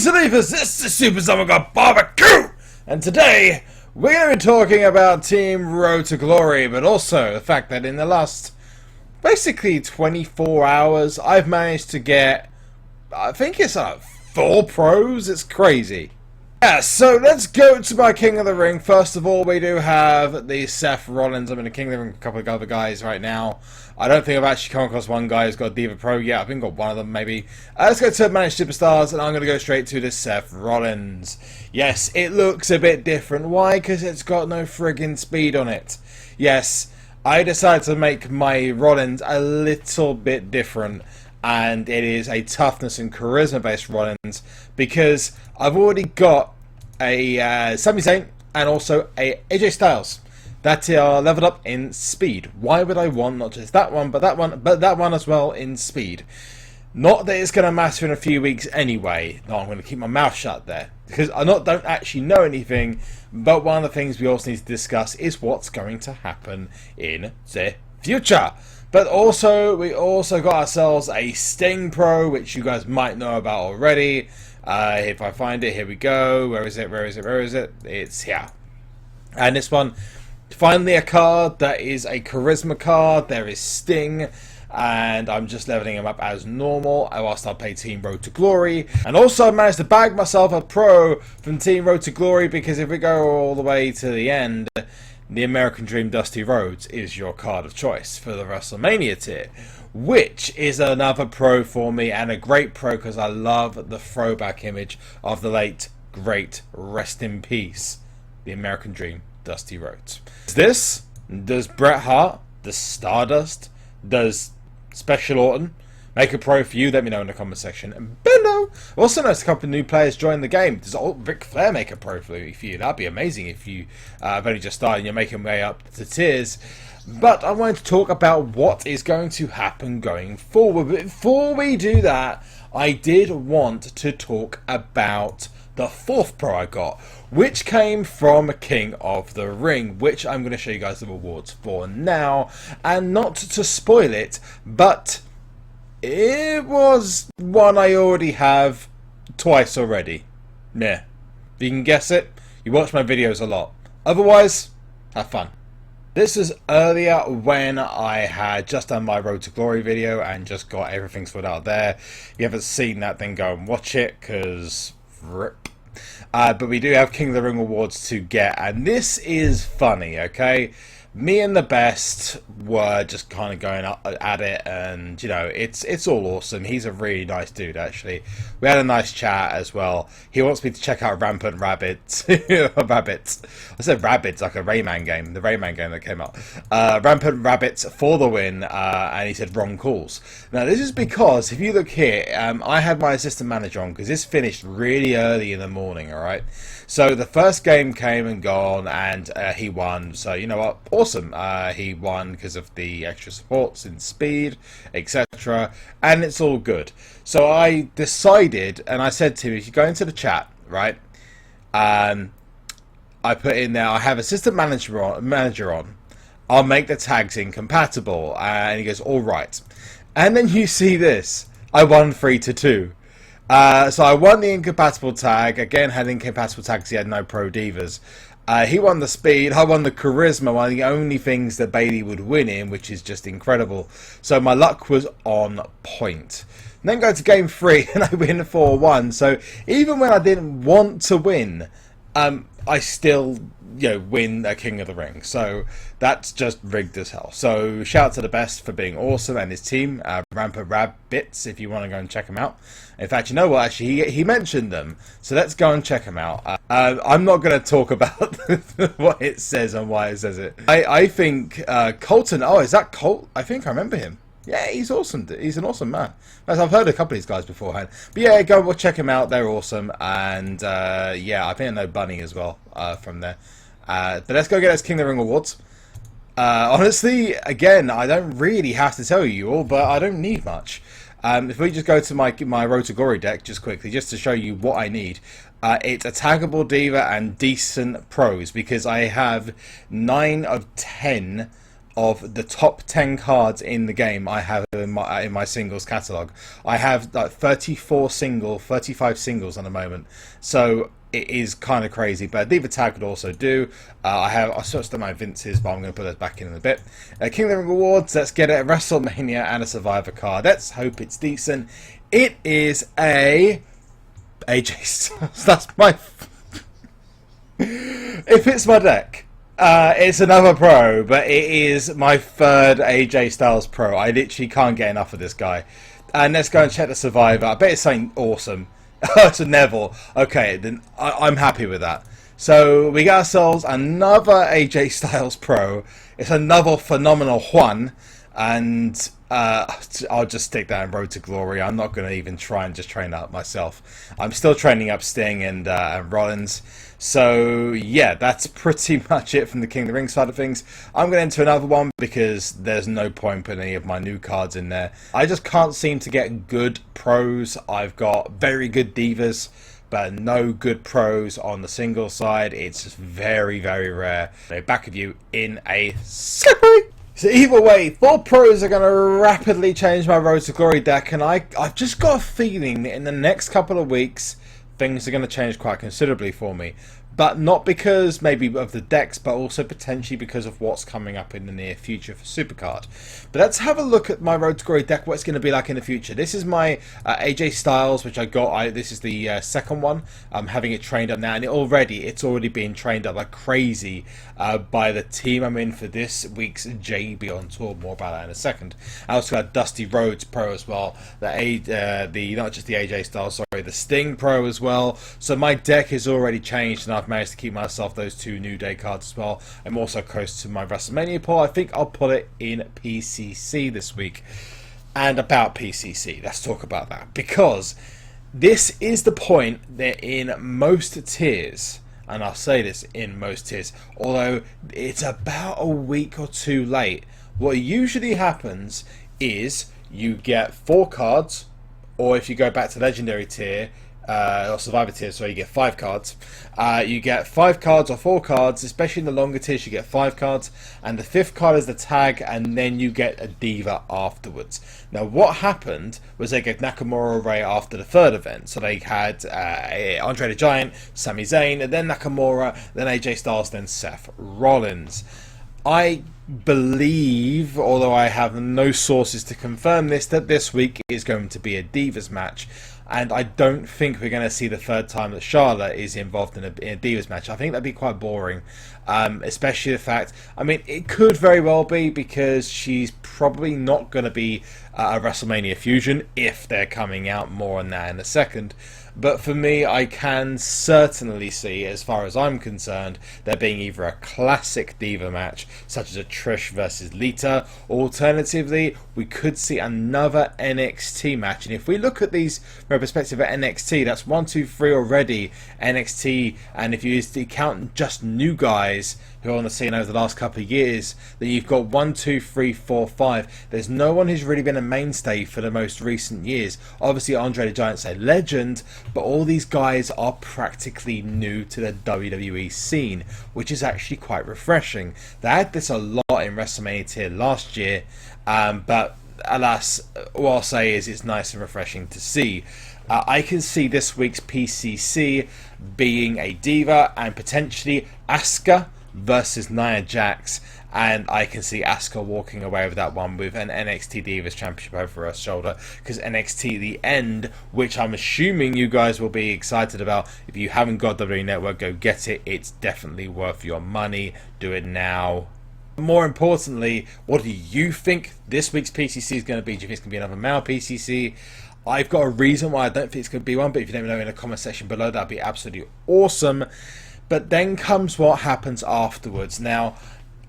Ladies and divas, this is SuperZomGBBQ, and today we're going to be talking about Team Road to Glory, but also the fact that in the last basically 24 hours I've managed to get, I think it's 4 pros. It's crazy. Yeah, so let's go to my King of the Ring. First of all, we do have the Seth Rollins. I'm in the King of the Ring with a couple of other guys right now. I don't think I've actually come across one guy who's got a Diva Pro yet. I think I've got one of them, maybe. Let's go to Managed Superstars, and I'm going to go straight to the Seth Rollins. Yes, it looks a bit different. Why? Because it's got no friggin' speed on it. Yes, I decided to make my Rollins a little bit different, and it is a toughness and charisma based Rollins, because I've already got a Sami Zayn and also a AJ Styles that are leveled up in speed. Why would I want not just that one, but that one as well in speed? Not that it's going to matter in a few weeks anyway. No, I'm going to keep my mouth shut there, because I don't actually know anything, but one of the things we also need to discuss is what's going to happen in the future. But also, we also got ourselves a Sting Pro, which you guys might know about already. If I find it, here we go. Where is it? Where is it? Where is it? It's here. And this one, finally a card that is a charisma card. There is Sting, and I'm just leveling him up as normal whilst I play Team Road to Glory. And also I managed to bag myself a pro from Team Road to Glory, because if we go all the way to the end, the American Dream Dusty Rhodes is your card of choice for the WrestleMania tier, which is another pro for me, and a great pro because I love the throwback image of the late, great, rest in peace, the American Dream Dusty Rhodes. Does Bret Hart, does Stardust, does Special Orton make a pro for you? Let me know in the comment section. And below, also noticed a couple of new players join the game. Does Ric Flair make a pro for you? That'd be amazing if you have only just started and you're making your way up to tiers. But I wanted to talk about what is going to happen going forward. But before we do that, I did want to talk about the 4th pro I got, which came from King of the Ring, which I'm going to show you guys the rewards for now. And not to spoil it, but it was one I already have twice already. Yeah. If you can guess it, you watch my videos a lot. Otherwise, have fun. This is earlier when I had just done my Road to Glory video and just got everything sorted out there. If you haven't seen that, then go and watch it, because rip. But we do have King of the Ring awards to get, and this is funny, okay? Me and the best were just kind of going at it, and you know, it's all awesome. He's a really nice dude, actually. We had a nice chat as well. He wants me to check out Rampant Rabbits. Rabbits. I said Rabbids, like a Rayman game, the Rayman game that came out. Rampant Rabbits for the win, and he said wrong calls. Now this is because if you look here, I had my assistant manager on because this finished really early in the morning. All right. So the first game came and gone, and he won. So you know what? Awesome. He won because of the extra supports in speed, etc. And it's all good. So I decided, and I said to him, if you go into the chat, right? I put in there, I have assistant manager on. I'll make the tags incompatible. And he goes, all right. And then you see this. I won 3-2. So I won the incompatible tag. Again, had incompatible tags. He had no pro divas. He won the speed. I won the charisma. One of the only things that Bailey would win in, which is just incredible. So my luck was on point. And then go to game 3 and I win 4-1. So even when I didn't want to win, I still, you know, win a King of the Ring. So that's just rigged as hell. So shout out to the best for being awesome, and his team, Rampant Rabbits, if you want to go and check them out. In fact, you know what, actually he mentioned them, so let's go and check them out. I'm not going to talk about what it says and why it says it. I think Colton, oh, is that Colt? I think I remember him. Yeah, he's awesome. He's an awesome man. I've heard a couple of these guys beforehand. But yeah, go check him out. They're awesome. And yeah, I think I know Bunny as well from there. But let's go get those King of the Ring awards. Honestly, again, I don't really have to tell you all, but I don't need much. If we just go to my Road to Glory deck just quickly, just to show you what I need. It's attackable diva and decent pros, because I have 9 of 10 of the top 10 cards in the game I have in my singles catalogue. I have like 35 singles at the moment, so it is kind of crazy. But Diva Tag could also do. I switched to my Vince's, but I'm going to put those back in a bit. King of the Ring Rewards, let's get it. A WrestleMania and a Survivor card. Let's hope it's decent. It is a AJ Styles. That's my... If it's my deck, it's another pro, but it is my third AJ Styles pro. I literally can't get enough of this guy. And let's go and check the Survivor. I bet it's something awesome. It's a Neville. Okay, then I'm happy with that. So we got ourselves another AJ Styles pro. It's another phenomenal one. And I'll just stick that in Road to Glory. I'm not going to even try and just train up myself. I'm still training up Sting and Rollins. So yeah, that's pretty much it from the King of the Ring side of things. I'm going to enter another one because there's no point putting any of my new cards in there. I just can't seem to get good pros. I've got very good divas, but no good pros on the single side. It's just very, very rare. So back of you in a second. So either way, 4 pros are going to rapidly change my Road to Glory deck, and I've just got a feeling that in the next couple of weeks, things are going to change quite considerably for me. But not because maybe of the decks, but also potentially because of what's coming up in the near future for SuperCard. But let's have a look at my Road to Glory deck, what it's going to be like in the future. This is my AJ Styles, which I got. This is the second one. I'm having it trained up now, and it's already been trained up like crazy by the team I'm in for this week's JB on tour. More about that in a second. I also got Dusty Rhodes Pro as well. Not just the AJ Styles, sorry, the Sting Pro as well. So my deck is already changed, and I've managed to keep myself those 2 New Day cards as well. I'm also close to my WrestleMania pool. I think I'll put it in PCC this week. And about PCC, let's talk about that, because this is the point that in most tiers, and I'll say this in most tiers, although it's about a week or 2 late, what usually happens is you get 4 cards, or if you go back to Legendary tier, or Survivor tier, so you get 5 cards. You get 5 cards or 4 cards, especially in the longer tiers you get 5 cards, and the 5th card is the tag, and then you get a diva afterwards. Now what happened was they gave Nakamura away after the 3rd event, so they had Andre the Giant, Sami Zayn, and then Nakamura, then AJ Styles, then Seth Rollins. I believe, although I have no sources to confirm this, that this week is going to be a Divas match. And I don't think we're going to see the 3rd time that Charlotte is involved in a Divas match. I think that'd be quite boring. Especially the fact, I mean, it could very well be, because she's probably not going to be a WrestleMania Fusion, if they're coming out. More on that in a second. But for me, I can certainly see, as far as I'm concerned, there being either a classic diva match, such as a Trish versus Lita. Alternatively, we could see another NXT match. And if we look at these from a perspective of NXT, that's 1, 2, 3 already NXT. And if you count just new guys who are on the scene over the last couple of years, then you've got 1, 2, 3, 4, 5. There's no one who's really been a mainstay for the most recent years. Obviously, Andre the Giant's a legend, but all these guys are practically new to the WWE scene, which is actually quite refreshing. They had this a lot in WrestleMania tier last year, but alas, all I'll say is it's nice and refreshing to see. I can see this week's PCC being a diva and potentially Asuka versus Nia Jax, and I can see Asuka walking away with that one with an NXT Divas Championship over her shoulder, because NXT The End, which I'm assuming you guys will be excited about. If you haven't got WWE Network, go get it. It's definitely worth your money. Do it now. More importantly, what do you think this week's PCC is going to be? Do you think it's going to be another male PCC? I've got a reason why I don't think it's going to be one, but if you let me know in the comment section below, that'd be absolutely awesome. But then comes what happens afterwards. Now,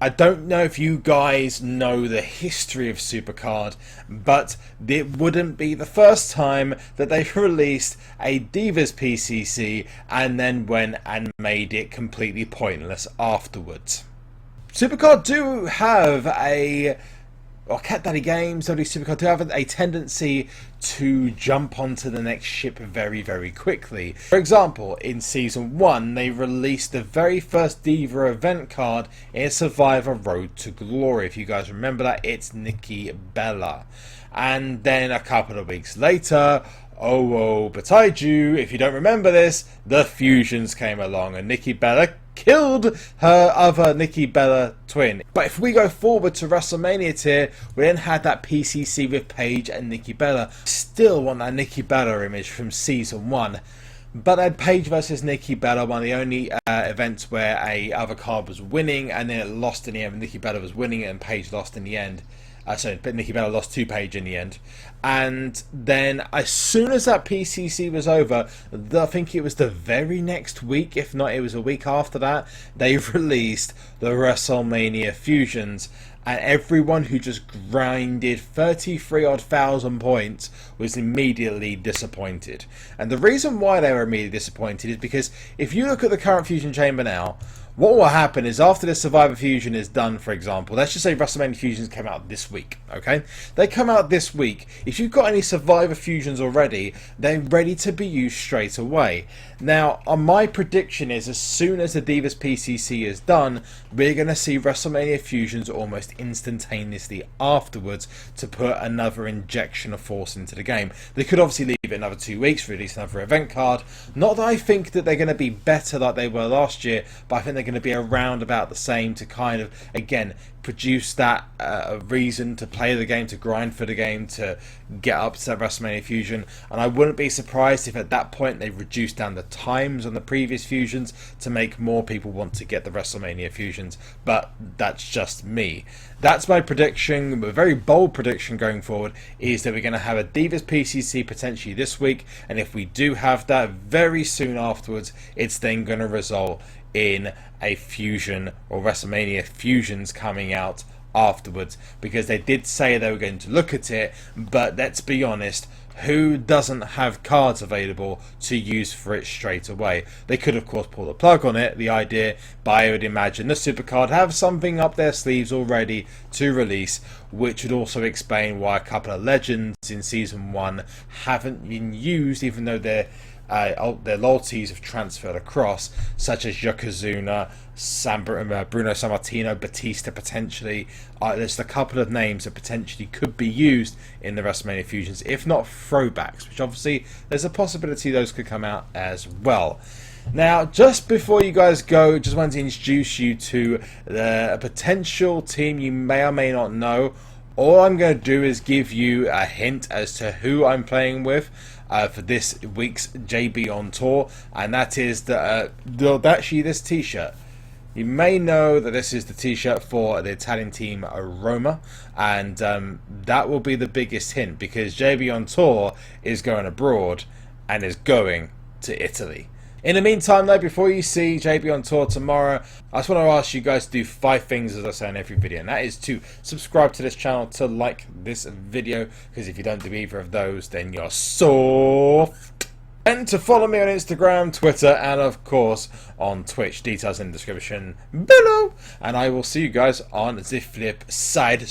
I don't know if you guys know the history of SuperCard, but it wouldn't be the first time that they've released a Divas PCC and then went and made it completely pointless afterwards. SuperCard do have a or Cat Daddy Games, WWE SuperCard, do have a tendency to jump onto the next ship very, very quickly. For example, in Season 1, they released the very first Diva event card in Survivor Road to Glory. If you guys remember that, it's Nikki Bella. And then a couple of weeks later, oh, Bataiju, if you don't remember this, the Fusions came along and Nikki Bella killed her other Nikki Bella twin. But if we go forward to WrestleMania tier, we then had that PCC with Paige and Nikki Bella. Still want that Nikki Bella image from Season 1. But they had Paige versus Nikki Bella, one of the only events where a other card was winning and then it lost in the end. Nikki Bella was winning it and Paige lost in the end. But Nikki Bella lost to Paige in the end. And then as soon as that PCC was over, I think it was the very next week, if not it was a week after that, they released the WrestleMania Fusions. And everyone who just grinded 33,000 points was immediately disappointed. And the reason why they were immediately disappointed is because if you look at the current Fusion Chamber now, what will happen is after the Survivor Fusion is done, for example, let's just say WrestleMania Fusions came out this week, okay? They come out this week. If you've got any Survivor Fusions already, they're ready to be used straight away. Now, my prediction is as soon as the Divas PCC is done, we're going to see WrestleMania Fusions almost instantaneously afterwards to put another injection of force into the game. They could obviously leave it another 2 weeks, release another event card. Not that I think that they're going to be better like they were last year, but I think they're going to be around about the same to kind of, again, produce that reason to play the game, to grind for the game, to get up to that WrestleMania Fusion. And I wouldn't be surprised if at that point they reduced down the times on the previous Fusions to make more people want to get the WrestleMania Fusions. But that's just me. That's my prediction, a very bold prediction going forward, is that we're going to have a Divas PCC potentially this week. And if we do have that very soon afterwards, it's then going to result in a Fusion or WrestleMania Fusions coming out afterwards, because they did say they were going to look at it, but let's be honest, who doesn't have cards available to use for it straight away? They could of course pull the plug on it, the idea, but I would imagine the SuperCard have something up their sleeves already to release, which would also explain why a couple of legends in Season 1 haven't been used, even though their loyalties have transferred across, such as Yokozuna, Bruno Sammartino, Batista potentially. There's a couple of names that potentially could be used in the WrestleMania Fusions, if not throwbacks, which obviously there's a possibility those could come out as well. Now, just before you guys go, just wanted to introduce you to a potential team you may or may not know. All I'm going to do is give you a hint as to who I'm playing with for this week's JB on Tour, and that is actually this t-shirt. You may know that this is the t-shirt for the Italian team Roma, and that will be the biggest hint, because JB on Tour is going abroad and is going to Italy. In the meantime though, before you see JB on Tour tomorrow, I just want to ask you guys to do 5 things as I say in every video, and that is to subscribe to this channel, to like this video, because if you don't do either of those, then you're soft. And to follow me on Instagram, Twitter, and of course on Twitch. Details in the description below. And I will see you guys on the flip side.